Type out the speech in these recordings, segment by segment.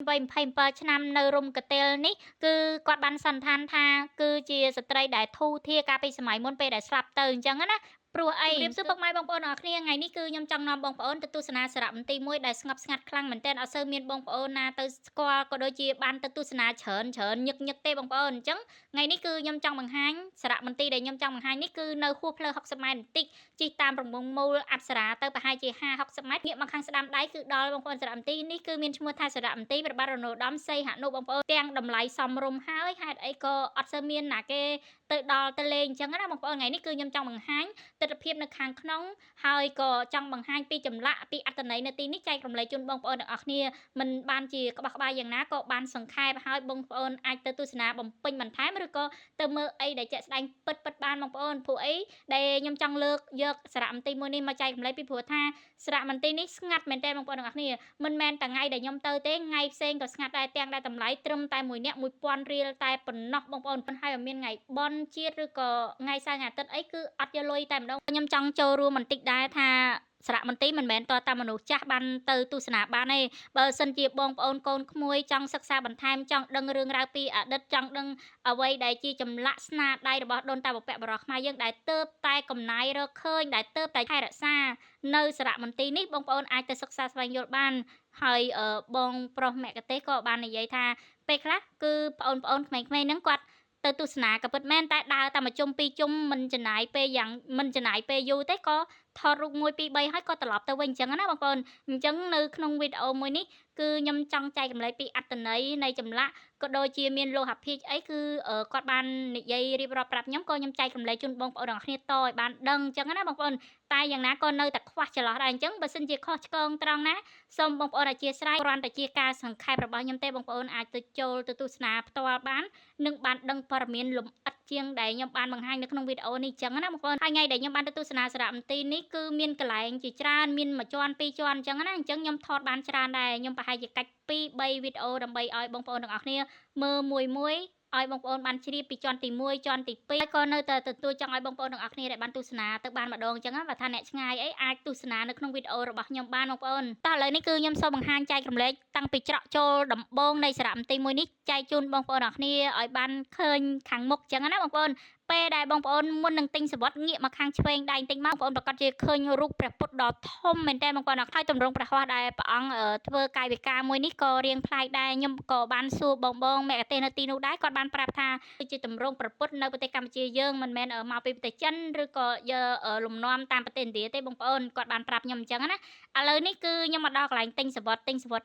វ័យ27ឆ្នាំនៅរំកន្ទែលនេះគឺគាត់បានសន្និដ្ឋានថាគឺជាស្ត្រីដែលធូរធារកាលពីសម័យមុនពេលដែលស្លាប់ទៅអញ្ចឹងណាព្រោះអីជម្រាបសួរពុកម៉ែបងប្អូនទាំងអស់គ្នាថ្ងៃនេះគឺខ្ញុំចង់នាំបងប្អូនទៅទស្សនាសារមន្ទីរមួយដែលស្ងប់ស្ងាត់ខ្លាំងមែនទែនអត់សូវមានបងប្អូនណាទៅស្គាល់ក៏ដូចជាបានទៅទស្សនាច្រើនញឹកទេបងប្អូនអញ្ចឹងថ្ងៃនេះគឺខ្ញុំចង់បង្ហាញសារមន្ទីរដែលខ្ញុំចង់បង្ហាញនេះគឺនៅហួសផ្លូវ60ម៉ែត្របន្តិចជិះតាមរង្វង់មូលអប្សរាទៅប្រហែលជា50-60ម៉ែត្រងាកមកខាងស្ដាំដៃគឺដល់បងប្អូនសារមន្ទីរនេះគឺមានឈ្មោះថាសារមន្ទីរព្រះបាទរណោដមសីហនុបងប្អូនទាំងតម្លៃសមរម្យហើយហេតុអីក៏អត់សូវមានណាគេទៅដល់ទៅលេងអញ្ចឹងណាបងប្អូនថ្ងៃនេះគឺខ្ញុំចង់បង្ហាញទស្សនវិជ្ជានៅខាងក្នុងហើយក៏ចង់បង្ហាញពីចម្លាក់ពីអត្តន័យនៅទីនេះចែករំលែកជូនបងប្អូនទាំងអស់គ្នាមិនបានជាក្បោះក្បាយយ៉ាងណាក៏បានសង្ខេបហើយបងប្អូនអាចទៅទស្សនាបំពេញបន្ថែមឬក៏ទៅមើលអីដែលជាក់ស្ដែងពិតបានបងប្អូនព្រោះអីដែលខ្ញុំចង់លើកយកសារមន្ទីរមួយនេះមកចែករំលែកពីព្រោះថាសារមន្ទីរនេះស្ងាត់មែនតើបងប្អូនទាំងអស់គ្នាមិនមែនតែថ្ងៃដែលខ្ញុំទៅទេថ្ងៃផ្សេងក៏ស្ងាត់ដែរទាំងដែលតម្លៃត្រឹមតែមួយនាក់1000រៀលតែប៉ុណ្ណោះបងប្អូនហើយមិនមានថ្ងៃបន់ជាតិឬក៏ថ្ងៃសៅរ៍អាទិត្យអីគឺអត់យកលុយតែម្ដងខ្ញុំចង់ចូលរួមបន្តិចដែរថាសារមន្ទីរមិនមែនតតែមនុស្សចាស់បានទៅទស្សនាបានទេបើសិនជាបងប្អូនកូនក្មួយចង់សិក្សាបន្ថែមចង់ដឹងរឿងរ៉ាវពីអតីតចង់ដឹងអ្វីដែលជាចម្លាក់ស្នាដៃរបស់ដូនតាបុព្វបុរសខ្មែរយើងដែលទៅតែកំណាយរកឃើញដែលទៅតែថែរក្សានៅសារមន្ទីរនេះបងប្អូនអាចទៅសិក្សាស្វែងយល់បានហើយបងប្រុសមគ្គទេសក៏បាននិយាយថាពេលខ្លះគឺបងប្អូនក្មេងៗហ្នឹងគាត់ទៅទស្សនាក៏ពិតមែនតែដើរតែមួយជុំពីរជុំមិនចំណាយពេលយូរទេក៏ថតរូប1 2 3ហើយក៏ត្រឡប់ទៅវិញអញ្ចឹងណាបងប្អូនអញ្ចឹងនៅក្នុងវីដេអូមួយនេះគឺខ្ញុំចង់ចែករំលែកពីអត្តន័យនៃចម្លាក់ក៏ដូចជាមានលោហៈភាគអីគឺគាត់បាននិយាយរៀបរាប់ប្រាប់ខ្ញុំក៏ខ្ញុំចែករំលែកជូនបងប្អូនទាំងគ្នាតឲ្យបានដឹងអញ្ចឹងណាបងប្អូនតែយ៉ាងណាក៏នៅតែខ្វះចន្លោះដែរអញ្ចឹងបើសិនជាខុសឆ្គងត្រង់ណាសូមបងប្អូនអធិស្ឋានគ្រាន់តែជាការសង្ខេបរបស់ខ្ញុំទេបងប្អូនអាចទៅចូលទៅទស្សនាផ្ទាល់បាននិងបានដឹងព័ត៌មានលម្អិតជាងដែលខ្ញុំបានបង្ហាញនៅក្នុងវីដេអូនេះអញ្ចឹងណាបងប្អូនហើយថ្ងៃដែលខ្ញុំបានទៅទស្សនាសារមន្ទីរនេះគឺមានកន្លែងជាច្រើនមាន1ជាន់2ជាន់អញ្ចឹងណាអញ្ចឹងខ្ញុំថតបានច្រើនដែរខ្ញុំប្រហែលជាកាច់2 3វីដេអូដើម្បីឲ្យបងប្អូនទាំងអស់គ្នាមើលមួយឲ្យបងប្អូនបានជ្រាបពីជាន់ទី1ជាន់ទី2ហើយក៏នៅតែទទួលចង់ឲ្យបងប្អូនទាំងអស់គ្នាដែលបានទស្សនាទៅបានម្ដងអញ្ចឹងណាបើថាអ្នកឆ្ងាយអីអាចទស្សនានៅក្នុងវីដេអូរបស់ខ្ញុំបានបងប្អូនតោះឥឡូវនេះគឺខ្ញុំសូមបង្ហាញចែករំលែកតាំងពីច្រកចូលដំបូងនៃសារមន្ទីរមួយនេះចែកជូនបងប្អូនទាំងអស់គ្នាឲ្យបានឃើញខាងមុខអញ្ចឹងណាបងប្អូនពេលដែលបងប្អូនមុននឹងទិញសវត្ថងាកមកខាងឆ្វេងដៃបន្តិចមកបងប្អូនប្រកាសជាឃើញរូបព្រះពុទ្ធដ៏ធំមែនតើបងប្អូនហើយទម្រង់ព្រះហស្ថដែលព្រះអង្គធ្វើកាយវិការមួយនេះក៏រៀងប្លែកដែរខ្ញុំក៏បានសួរបងមគ្គទេសនៅទីនោះដែរគាត់បានប្រាប់ថាគឺជាទម្រង់ព្រះពុទ្ធនៅប្រទេសកម្ពុជាយើងមិនមែនមកពីប្រទេសចិនឬក៏យកលំនាំតាមប្រទេសឥណ្ឌាទេបងប្អូនគាត់បានប្រាប់ខ្ញុំអញ្ចឹងណាឥឡូវនេះគឺខ្ញុំមកដល់កន្លែងទិញសវត្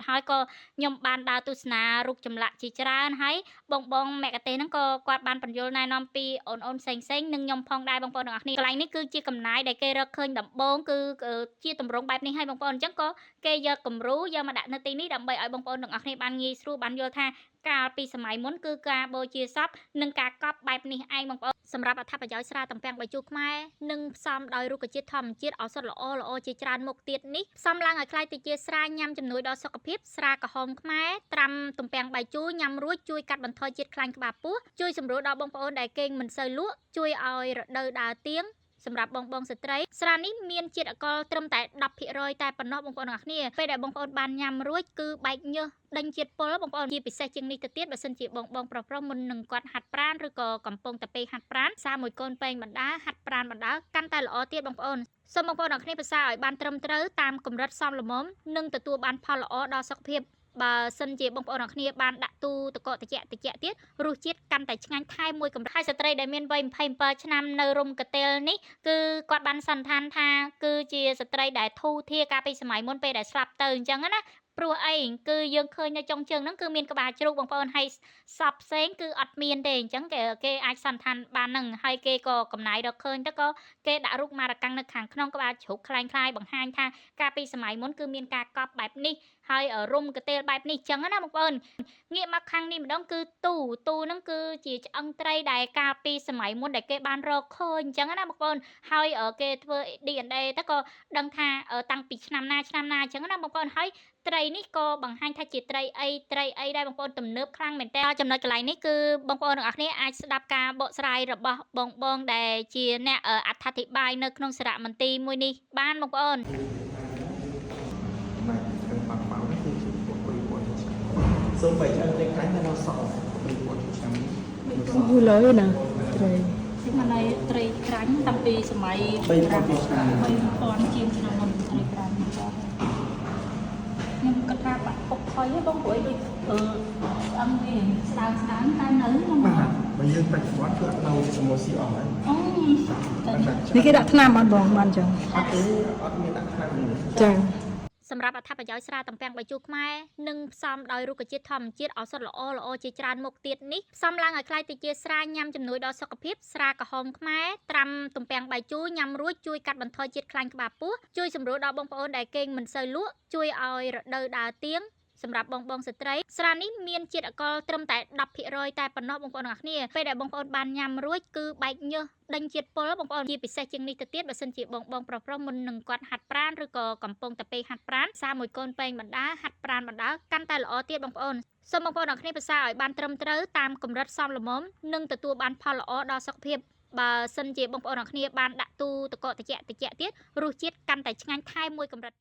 ថហើយក៏ខ្ញុំបានដើរទស្សនារូបចម្លាក់ជាច្រើនហើយបងមគ្គទេសហ្នឹងក៏គាត់បានបញ្យល់ណែនាំពីអូនផ្សេងនឹងខ្ញុំផងដែរបងប្អូនទាំងអស់គ្នាកន្លែងនេះគឺជាកំណាយដែលគេរកឃើញដំបូងគឺជាទម្រង់បែបនេះហើយបងប្អូនអញ្ចឹងក៏គេយកគំរូយកមកដាក់នៅទីនេះដើម្បីឲ្យបងប្អូនទាំងអស់គ្នាបានងាយស្រួលបានយល់ថាកាលពីសម័យមុនគឺការបូជាសពនិងការកប់បែបនេះឯងបងប្អូនសម្រាប់អត្ថប្រយោជន៍ស្រាទំពាំងបាយជូរខ្មែរនិងផ្សំដោយរុក្ខជាតិធម្មជាតិឱសថល្អជាច្រើនមុខទៀតនេះផ្សំឡើងឲ្យคล้ายទៅជាស្រាញ៉ាំជំនួយដល់សុខភាពស្រាក្រហមខ្មែរត្រាំទំពាំងបាយជូរញ៉ាំរួចជួយកាត់បន្ថយជាតិខ្លាញ់ក្បាលពោះជួយសម្រួលដល់បងប្អូនដែលគេងមិនសូវលក់ជួយឲ្យរដូវដើរទៀងសម្រាប់បងស្ត្រីស្រានេះមានជាតិអាល់កុលត្រឹមតែ10%តែប៉ុណ្ណោះបងប្អូនទាំងអស់គ្នាពេលដែលបងប្អូនបានញ៉ាំរួចគឺបែកញើសដេញជាតិពុលបងប្អូនជាពិសេសជាងនេះទៅទៀតបើសិនជាបងប្រុសមុននឹងគាត់ហាត់ប្រាណឬក៏កំពុងតែពេលហាត់ប្រាណសារមួយកូនពេងបណ្ដាហាត់ប្រាណបណ្ដាកាន់តែល្អទៀតបងប្អូនសូមបងប្អូនទាំងអស់គ្នាប្រសើរឲ្យបានត្រឹមត្រូវតាមកម្រិតសមល្មមនិងទទួលបានផលល្អដល់សុខភាពបើសិនជាបងប្អូនទាំងគ្នាបានដាក់ទូទឹកកកត្រជាក់ទៀតរសជាតិកាន់តែឆ្ងាញ់ថែមមួយកម្រិតហើយស្ត្រីដែលមានវ័យ27ឆ្នាំនៅរំកន្ទែលនេះគឺគាត់បានសន្និដ្ឋានថាគឺជាស្ត្រីដែលធូរធារកាលពីសម័យមុនពេលដែលស្លាប់ទៅអញ្ចឹងណាព្រោះអីគឺយើងឃើញនៅចុងជើងហ្នឹងគឺមានក្បាលជ្រូកបងប្អូនហើយសពផ្សេងគឺអត់មានទេអញ្ចឹងគេអាចសន្និដ្ឋានបានហ្នឹងហើយគេក៏កំណាយរកឃើញទៅក៏គេដាក់រូបមារកាំងនៅខាងក្នុងក្បាលជ្រូកคล้ายបង្ហាញថាកាលពីសម័យមុនគឺមានការកប់បែបនេះហើយរុំកន្ទេលបែបនេះចឹងណាបងប្អូនងាកមកខាងនេះម្ដងគឺទូហ្នឹងគឺជាឆ្អឹងត្រីដែលកាលពីសម័យមុនដែលគេបានរកឃើញចឹងណាបងប្អូនហើយគេធ្វើ DNA ទៅក៏ដឹងថាតាំងពីឆ្នាំណាចឹងណាបងប្អូនហើយត្រីនេះក៏បង្ហាញថាជាត្រីអីដែរបងប្អូនទំនើបខ្លាំងមែនតើចំណុចកន្លែងនេះគឺបងប្អូនទាំងអស់គ្នាអាចស្ដាប់ការបកស្រាយរបស់បងដែលជាអ្នកអត្ថាធិប្បាយនៅក្នុងសារមន្ទីរមួយនេះបានបងប្អូនបាទស្គឹងបាក់បោនេះគឺជាពួកពលរដ្ឋ សូមបីឆ្អឹងត្រីខ្លាញ់នៅសក់ឬពណ៌ឆ្នាំនេះ អូលើណាត្រី មកនៅត្រីក្រាញ់តាំងពីសម័យ 3000 ឆ្នាំ 3000ជាងឆ្នាំមុនត្រីក្រាញ់ខ្ញុំគិតថាបាក់ពុកថយបងព្រោះដូចស្អឹងវាស្ដើងតែនៅក្នុង បាទបើយើងបច្ចុប្បន្នគឺអត់នៅជាមួយស៊ីអស់ហើយ អូ នេះគេដាក់ថ្នាំអត់បងបានចឹង អត់ទេអត់មានដាក់ខ្លាំងទេ ចា សម្រាប់អត្ថប្រយោជន៍ស្រាតំពាំងបាយជូរខ្មែរនិងផ្សំដោយរុក្ខជាតិធម្មជាតិឱសថល្អជាច្រើនមុខទៀតនេះផ្សំឡើងឲ្យคล้ายទៅជាស្រាញ៉ាំជំនួយដល់សុខភាពស្រាក្រហមខ្មែរត្រាំតំពាំងបាយជូរញ៉ាំរួចជួយកាត់បន្ថយជាតិខ្លាញ់ក្បាលពោះជួយសម្រួលដល់បងប្អូនដែលគេងមិនសូវលក់ជួយឲ្យរដូវដើរទៀងសម្រាប់បងស្ត្រីស្រានេះមានជាតិអាល់កុលត្រឹមតែ 10% តែប៉ុណ្ណោះបងប្អូនទាំងអស់គ្នាពេលដែលបងប្អូនបានញ៉ាំរួចគឺបែកញើសដេញជាតិពុលបងប្អូនជាពិសេសជាងនេះទៅទៀតបើសិនជាបងប្រុសមុននឹងគាត់ហាត់ប្រាណឬក៏កំពុងតែពេលហាត់ប្រាណសារមួយកូនពេងបណ្ដាហាត់ប្រាណបណ្ដាកាន់តែល្អទៀតបងប្អូនសូមបងប្អូនទាំងអស់គ្នាប្រសើរឲ្យបានត្រឹមត្រូវតាមកម្រិតសមល្មមនិងទទួលបានផលល្អដល់សុខភាពបើសិនជាបងប្អូនទាំងអស់គ្នាបានដាក់ទូទឹកកកត្រជាក់ទៀតរសជាតិកាន់តែឆ្ងាញ់ថែមមួយកម្រិត